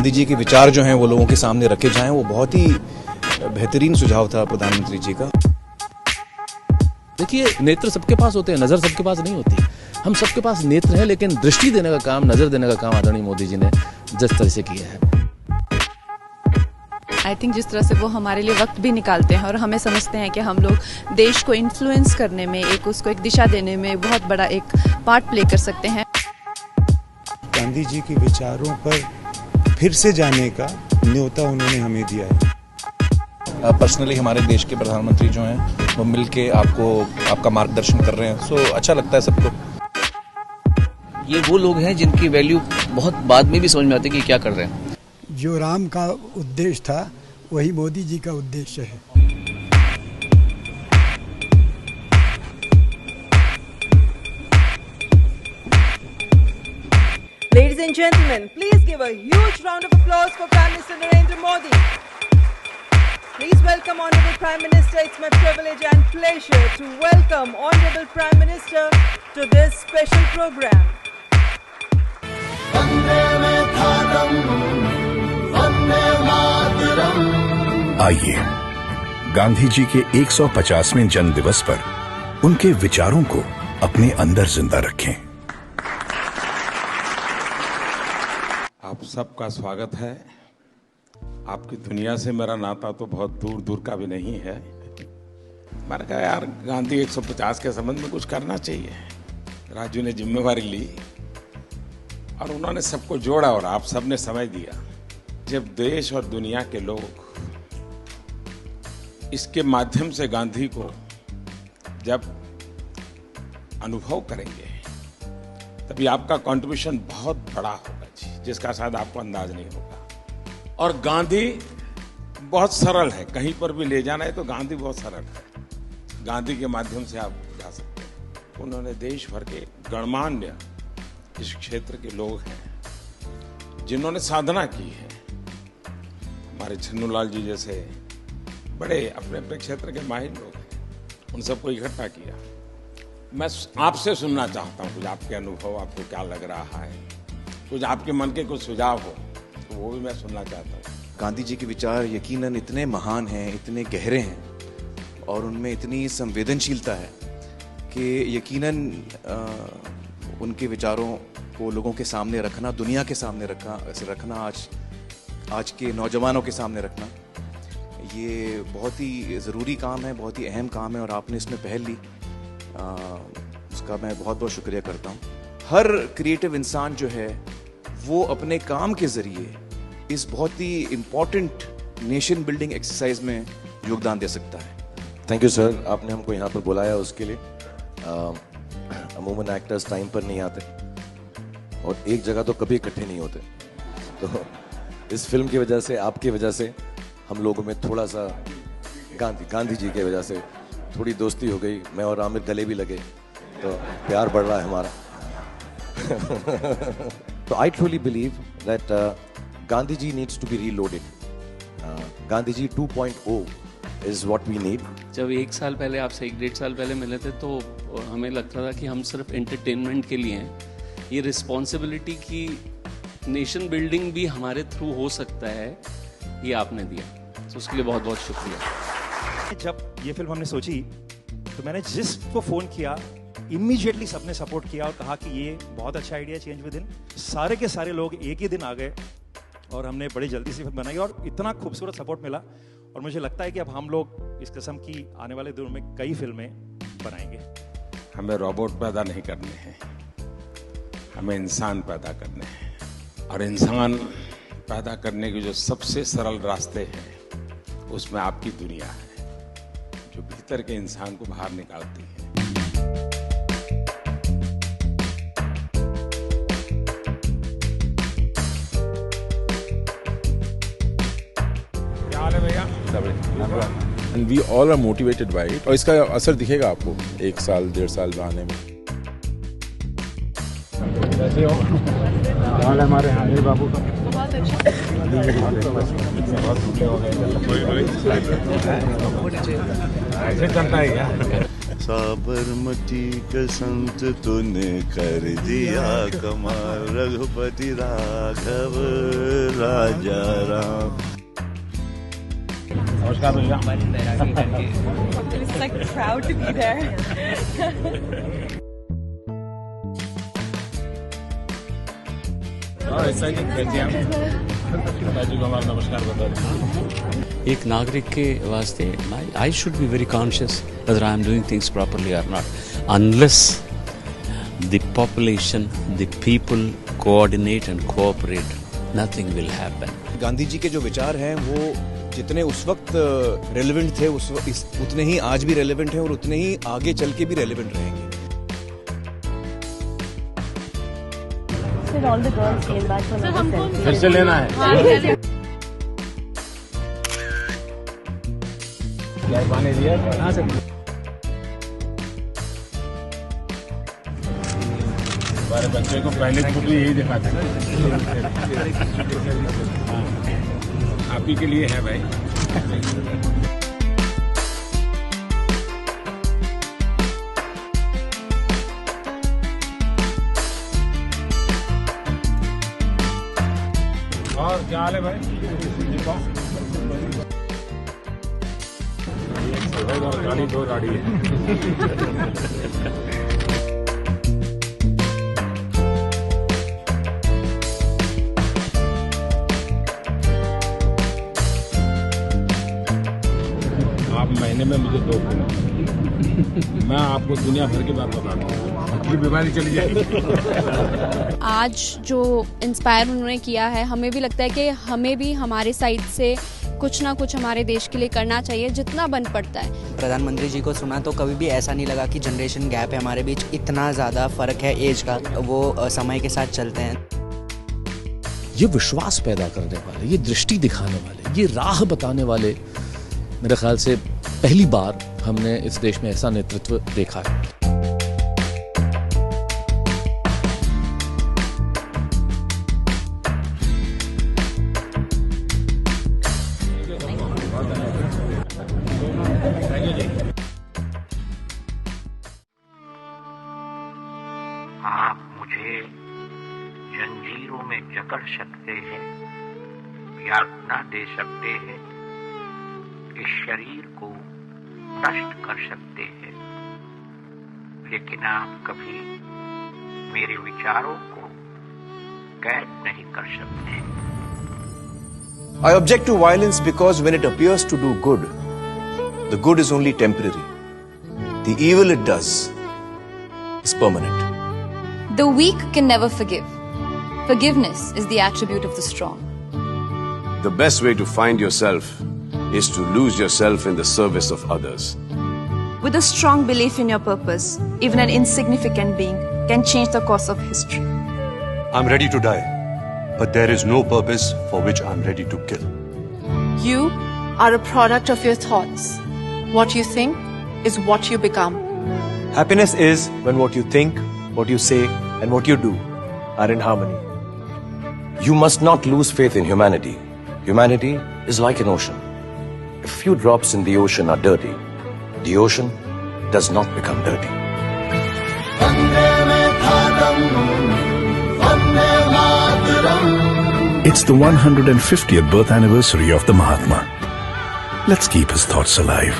गांधी जी के विचार जो हैं वो लोगों के सामने रखे जाएं, वो बहुत ही बेहतरीन सुझाव था प्रधानमंत्री जी का। देखिए, नेत्र सबके पास होते हैं, नज़र सबके पास नहीं होती। हम सबके पास नेत्र है, लेकिन दृष्टि देने का काम, नज़र देने का काम आदरणीय मोदी जी ने जिस तरह से किया है, आई थिंक जिस तरह से वो हमारे लिए वक्त भी निकालते हैं और हमें समझते हैं कि हम लोग देश को इन्फ्लुएंस करने में, उसको एक दिशा देने में बहुत बड़ा एक पार्ट प्ले कर सकते हैं। गांधी जी के विचारों पर फिर से जाने का न्योता उन्होंने हमें दिया है। पर्सनली हमारे देश के प्रधानमंत्री जो हैं वो मिलके आपका मार्गदर्शन कर रहे हैं, सो अच्छा लगता है सबको। ये वो लोग हैं जिनकी वैल्यू बहुत बाद में भी समझ में आती है कि क्या कर रहे हैं। जो राम का उद्देश्य था वही मोदी जी का उद्देश्य है। Ladies and gentlemen, please give a huge round of applause for Prime Minister Narendra Modi. Please welcome Honorable Prime Minister. It's my privilege and pleasure to welcome Honorable Prime Minister to this special program. आइए गांधी जी के 150वें जन्म दिवस पर उनके विचारों को अपने अंदर जिंदा रखें। आप सबका स्वागत है। आपकी दुनिया से मेरा नाता तो बहुत दूर दूर का भी नहीं है। मैंने कहा यार गांधी 150 के संबंध में कुछ करना चाहिए। राजू ने जिम्मेवारी ली और उन्होंने सबको जोड़ा और आप सबने समय दिया। जब देश और दुनिया के लोग इसके माध्यम से गांधी को जब अनुभव करेंगे तभी आपका कंट्रीब्यूशन बहुत बड़ा होगा जी, जिसका शायद आपको अंदाज नहीं होगा। और गांधी बहुत सरल है, कहीं पर भी ले जाना है तो गांधी बहुत सरल है। गांधी के माध्यम से आप जा सकते हैं। उन्होंने देश भर के गणमान्य इस क्षेत्र के लोग हैं जिन्होंने साधना की है। हमारे छन्नूलाल जी जैसे बड़े अपने अपने क्षेत्र के माहिर लोग हैं, उन सबको इकट्ठा किया। मैं आपसे सुनना चाहता हूँ कुछ आपके अनुभव, आपको क्या लग रहा है, कुछ आपके मन के कुछ सुझाव हो तो वो भी मैं सुनना चाहता हूँ। गांधी जी के विचार यकीनन इतने महान हैं, इतने गहरे हैं और उनमें इतनी संवेदनशीलता है कि यकीनन उनके विचारों को लोगों के सामने रखना, दुनिया के सामने रखना, आज के नौजवानों के सामने रखना, ये बहुत ही ज़रूरी काम है, बहुत ही अहम काम है और आपने इसमें पहल ली, उसका मैं बहुत बहुत शुक्रिया करता हूँ। हर क्रिएटिव इंसान जो है वो अपने काम के ज़रिए इस बहुत ही इम्पॉर्टेंट नेशन बिल्डिंग एक्सरसाइज में योगदान दे सकता है। थैंक यू सर, आपने हमको यहाँ पर बुलाया उसके लिए। अमूमन एक्टर्स टाइम पर नहीं आते और एक जगह तो कभी इकट्ठे नहीं होते, तो इस फिल्म की वजह से, आपकी वजह से हम लोगों में थोड़ा सा गांधी जी की वजह से थोड़ी दोस्ती हो गई। मैं और आमिर गले भी लगे तो प्यार बढ़ रहा है हमारा। तो I truly believe that Gandhi ji needs to be reloaded. Gandhi ji 2.0 is what we need. जब 1 साल पहले आपसे 1-1.5 साल पहले मिले थे तो हमें लगता था कि हम सिर्फ एंटरटेनमेंट के लिए हैं। ये रिस्पॉन्सिबिलिटी की नेशन बिल्डिंग भी हमारे थ्रू हो सकता है, ये आपने दिया, तो उसके लिए बहुत बहुत शुक्रिया। जब ये फिल्म हमने सोची तो मैंने जिसको फ़ोन किया इमीडिएटली सबने सपोर्ट किया और कहा कि ये बहुत अच्छा आइडिया, चेंज विद इन। सारे के सारे लोग एक ही दिन आ गए और हमने बड़ी जल्दी से फिल्म बनाई और इतना खूबसूरत सपोर्ट मिला। और मुझे लगता है कि अब हम लोग इस किस्म की आने वाले दिनों में कई फिल्में बनाएंगे। हमें रोबोट पैदा नहीं करने हैं, हमें इंसान पैदा करने हैं। और इंसान पैदा करने के जो सबसे सरल रास्ते हैं उसमें आपकी दुनिया है, जो भीतर के इंसान को बाहर निकालती है। क्या हाल है भैया? And we all are motivated by it. और इसका असर दिखेगा आपको 1 साल 1.5 साल में आने में। कैसे हो? हाल हमारे अनिल बाबू का बहुत अच्छा। ऐसे चलता है क्या? साबरमती का संत तूने कर दिया कमाल, रघुपति राघव राजा राम। नमस्कार भैया। It's like proud to be there. नमस्कार बता। एक नागरिक के वास्ते I should be very conscious whether I am doing things properly or not. Unless the population, the people coordinate and cooperate, nothing will happen. Gandhi ji के जो विचार हैं वो जितने उस वक्त रेलेवेंट थे उतने ही आज भी रेलेवेंट हैं और उतने ही आगे चल के भी रेलेवेंट रहेंगे। All the girls came back from the selfie. फिर से लेना है। क्या पानी दिया? हाँ सर। हमारे बच्चे को पहले बुक में यही दिखाते हैं। आप ही के लिए है भाई। और क्या हाल है भाई? गाड़ी दो गाड़ी है। आप महीने में मुझे 2 मैं आपको दुनिया भर की बात बताता हूँ, अगली बीमारी चली जाएगी। आज जो इंस्पायर उन्होंने किया है, हमें भी लगता है कि हमें भी हमारे साइड से कुछ ना कुछ हमारे देश के लिए करना चाहिए जितना बन पड़ता है। प्रधानमंत्री जी को सुना तो कभी भी ऐसा नहीं लगा कि जनरेशन गैप है हमारे बीच, इतना ज़्यादा फ़र्क है एज का, वो समय के साथ चलते हैं। ये विश्वास पैदा करने वाले, ये दृष्टि दिखाने वाले, ये राह बताने वाले, मेरे ख्याल से पहली बार हमने इस देश में ऐसा नेतृत्व देखा है। आप मुझे जंजीरों में जकड़ सकते हैं, यातना दे सकते हैं, इस शरीर को नष्ट कर सकते हैं, लेकिन आप कभी मेरे विचारों को कैद नहीं कर सकते। I object to violence because when it appears to do good, the good is only temporary. The evil it does is permanent. The weak can never forgive. Forgiveness is the attribute of the strong. The best way to find yourself is to lose yourself in the service of others. With a strong belief in your purpose, even an insignificant being can change the course of history. I'm ready to die, but there is no purpose for which I'm ready to kill. You are a product of your thoughts. What you think is what you become. Happiness is when what you think, what you say, and what you do are in harmony. You must not lose faith in humanity. Humanity is like an ocean. If few drops in the ocean are dirty, the ocean does not become dirty. It's the 150th birth anniversary of the Mahatma. Let's keep his thoughts alive.